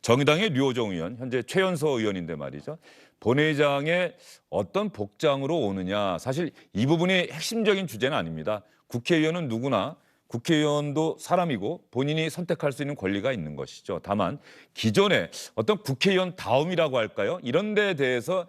정의당의 류호정 의원, 현재 최연소 의원인데 말이죠. 본회의장에 어떤 복장으로 오느냐. 사실 이 부분이 핵심적인 주제는 아닙니다. 국회의원은 누구나 국회의원도 사람이고 본인이 선택할 수 있는 권리가 있는 것이죠. 다만 기존에 어떤 국회의원 다움이라고 할까요? 이런 데에 대해서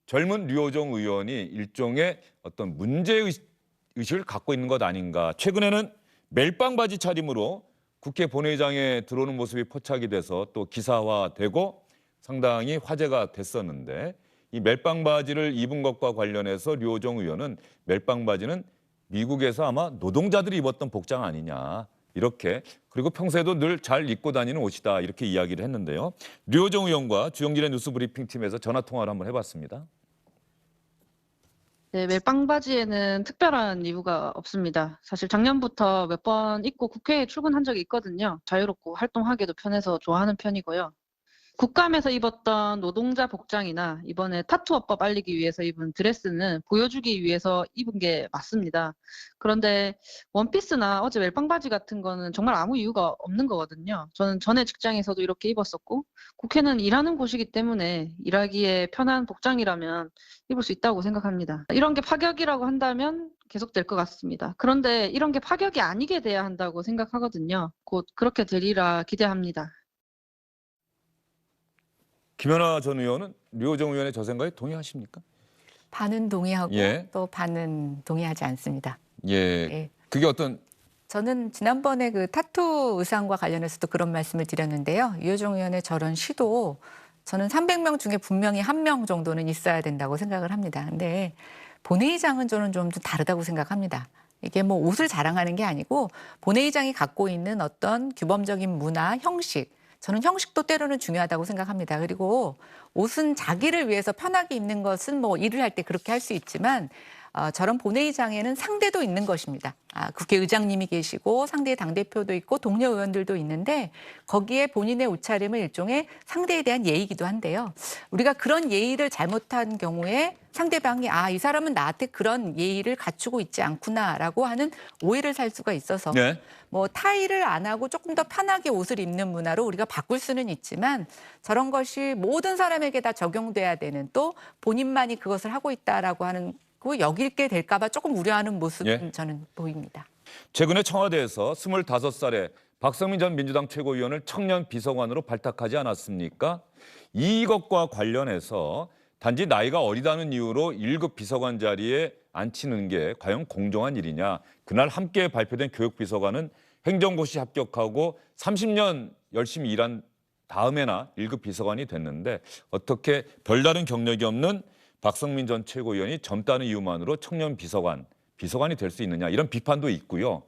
젊은 류호정 의원이 일종의 어떤 문제의식을 갖고 있는 것 아닌가. 최근에는 멜빵 바지 차림으로 국회 본회의장에 들어오는 모습이 포착이 돼서 또 기사화되고 상당히 화제가 됐었는데 이 멜빵 바지를 입은 것과 관련해서 류호정 의원은 멜빵 바지는 미국에서 아마 노동자들이 입었던 복장 아니냐. 이렇게 그리고 평소에도 늘 잘 입고 다니는 옷이다 이렇게 이야기를 했는데요. 류호정 의원과 주영진의 뉴스브리핑팀에서 전화통화를 한번 해봤습니다. 네, 멜빵 바지에는 특별한 이유가 없습니다. 사실 작년부터 몇 번 입고 국회에 출근한 적이 있거든요. 자유롭고 활동하기도 편해서 좋아하는 편이고요. 국감에서 입었던 노동자 복장이나 이번에 타투어법 알리기 위해서 입은 드레스는 보여주기 위해서 입은 게 맞습니다. 그런데 원피스나 어제 멜빵 바지 같은 거는 정말 아무 이유가 없는 거거든요. 저는 전에 직장에서도 이렇게 입었었고 국회는 일하는 곳이기 때문에 일하기에 편한 복장이라면 입을 수 있다고 생각합니다. 이런 게 파격이라고 한다면 계속될 것 같습니다. 그런데 이런 게 파격이 아니게 돼야 한다고 생각하거든요. 곧 그렇게 되리라 기대합니다. 김연아 전 의원은 류호정 의원의 저 생각에 동의하십니까? 반은 동의하고 예. 또 반은 동의하지 않습니다. 예. 예. 그게 어떤 저는 지난번에 그 타투 의상과 관련해서도 그런 말씀을 드렸는데요. 류호정 의원의 저런 시도 저는 300명 중에 분명히 1명 정도는 있어야 된다고 생각을 합니다. 근데 본회의장은 저는 좀 다르다고 생각합니다. 이게 뭐 옷을 자랑하는 게 아니고 본회의장이 갖고 있는 어떤 규범적인 문화, 형식, 저는 형식도 때로는 중요하다고 생각합니다. 그리고 옷은 자기를 위해서 편하게 입는 것은 뭐 일을 할 때 그렇게 할 수 있지만 저런 본회의장에는 상대도 있는 것입니다. 국회의장님이 계시고 상대의 당대표도 있고 동료 의원들도 있는데 거기에 본인의 옷차림은 일종의 상대에 대한 예의이기도 한데요. 우리가 그런 예의를 잘못한 경우에 상대방이 이 사람은 나한테 그런 예의를 갖추고 있지 않구나라고 하는 오해를 살 수가 있어서 네. 뭐 타이를 안 하고 조금 더 편하게 옷을 입는 문화로 우리가 바꿀 수는 있지만 저런 것이 모든 사람에게 다 적용돼야 되는 또 본인만이 그것을 하고 있다라고 하는 거 여기게 될까 봐 조금 우려하는 모습은 저는 보입니다. 최근에 청와대에서 25살의 박성민 전 민주당 최고위원을 청년 비서관으로 발탁하지 않았습니까? 이것과 관련해서 단지 나이가 어리다는 이유로 1급 비서관 자리에 앉히는 게 과연 공정한 일이냐. 그날 함께 발표된 교육비서관은 행정고시 합격하고 30년 열심히 일한 다음에나 1급 비서관이 됐는데 어떻게 별다른 경력이 없는 박성민 전 최고위원이 젊다는 이유만으로 청년 비서관이 될 수 있느냐. 이런 비판도 있고요.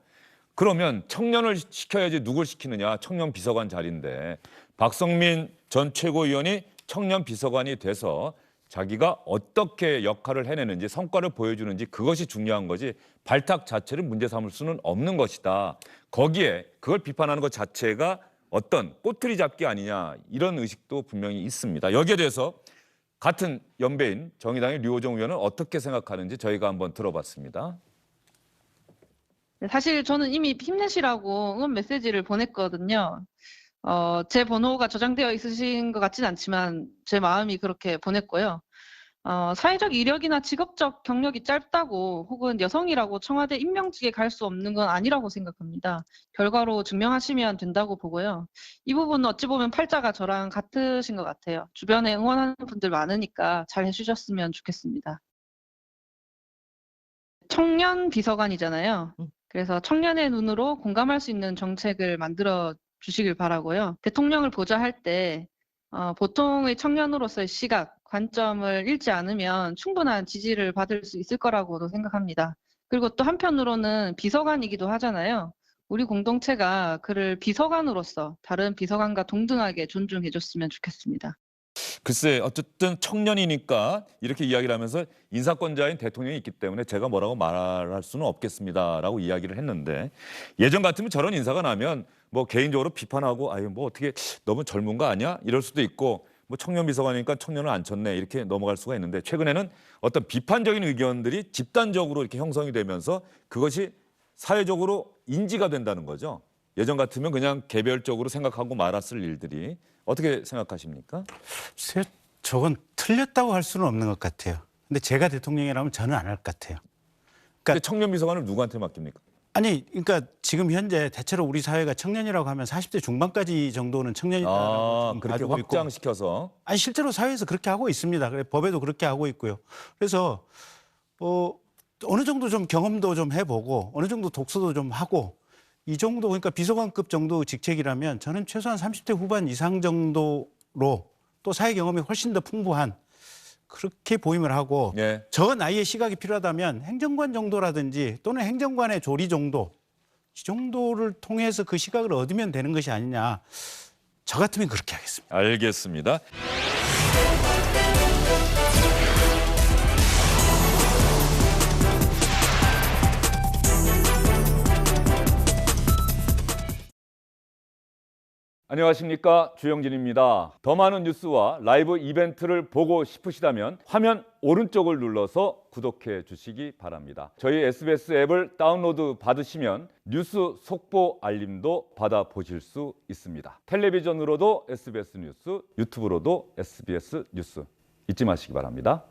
그러면 청년을 시켜야지 누굴 시키느냐. 청년 비서관 자리인데 박성민 전 최고위원이 청년 비서관이 돼서 자기가 어떻게 역할을 해내는지 성과를 보여주는지 그것이 중요한 거지 발탁 자체를 문제 삼을 수는 없는 것이다. 거기에 그걸 비판하는 것 자체가 어떤 꼬투리 잡기 아니냐 이런 의식도 분명히 있습니다. 여기에 대해서 같은 연배인 정의당의 류호정 의원은 어떻게 생각하는지 저희가 한번 들어봤습니다. 사실 저는 이미 힘내시라고 응원 메시지를 보냈거든요. 제 번호가 저장되어 있으신 것 같진 않지만 제 마음이 그렇게 보냈고요. 사회적 이력이나 직업적 경력이 짧다고 혹은 여성이라고 청와대 임명직에 갈 수 없는 건 아니라고 생각합니다. 결과로 증명하시면 된다고 보고요. 이 부분은 어찌 보면 팔자가 저랑 같으신 것 같아요. 주변에 응원하는 분들 많으니까 잘 해주셨으면 좋겠습니다. 청년 비서관이잖아요. 그래서 청년의 눈으로 공감할 수 있는 정책을 만들어 주시길 바라고요. 대통령을 보좌할 때 보통의 청년으로서의 시각, 관점을 잃지 않으면 충분한 지지를 받을 수 있을 거라고도 생각합니다. 그리고 또 한편으로는 비서관이기도 하잖아요. 우리 공동체가 그를 비서관으로서 다른 비서관과 동등하게 존중해 줬으면 좋겠습니다. 글쎄 어쨌든 청년이니까 이렇게 이야기를 하면서 인사권자인 대통령이 있기 때문에 제가 뭐라고 말할 수는 없겠습니다라고 이야기를 했는데 예전 같으면 저런 인사가 나면 뭐 개인적으로 비판하고 아유 뭐 어떻게 너무 젊은 거 아니야? 이럴 수도 있고 뭐 청년 비서관이니까 청년을 안 쳤네 이렇게 넘어갈 수가 있는데 최근에는 어떤 비판적인 의견들이 집단적으로 이렇게 형성이 되면서 그것이 사회적으로 인지가 된다는 거죠. 예전 같으면 그냥 개별적으로 생각하고 말았을 일들이 어떻게 생각하십니까? 글쎄요, 저건 틀렸다고 할 수는 없는 것 같아요. 근데 제가 대통령이라면 저는 안 할 것 같아요. 근데 청년 비서관을 누구한테 맡깁니까? 아니, 그러니까 지금 현재 대체로 우리 사회가 청년이라고 하면 40대 중반까지 정도는 청년이다라고 지금 그렇게 가지고 있고, 확장시켜서 아니 실제로 사회에서 그렇게 하고 있습니다. 그래, 법에도 그렇게 하고 있고요. 그래서 어느 정도 좀 경험도 좀 해보고 어느 정도 독서도 좀 하고 이 정도 그러니까 비서관급 정도 직책이라면 저는 최소한 30대 후반 이상 정도로 또 사회 경험이 훨씬 더 풍부한 그렇게 보임을 하고 예. 저 나이의 시각이 필요하다면 행정관 정도라든지 또는 행정관의 조리 정도 이 정도를 통해서 그 시각을 얻으면 되는 것이 아니냐. 저 같으면 그렇게 하겠습니다. 알겠습니다. 안녕하십니까, 주영진입니다. 더 많은 뉴스와 라이브 이벤트를 보고 싶으시다면 화면 오른쪽을 눌러서 구독해 주시기 바랍니다. 저희 SBS 앱을 다운로드 받으시면 뉴스 속보 알림도 받아보실 수 있습니다. 텔레비전으로도 SBS 뉴스, 유튜브로도 SBS 뉴스 잊지 마시기 바랍니다.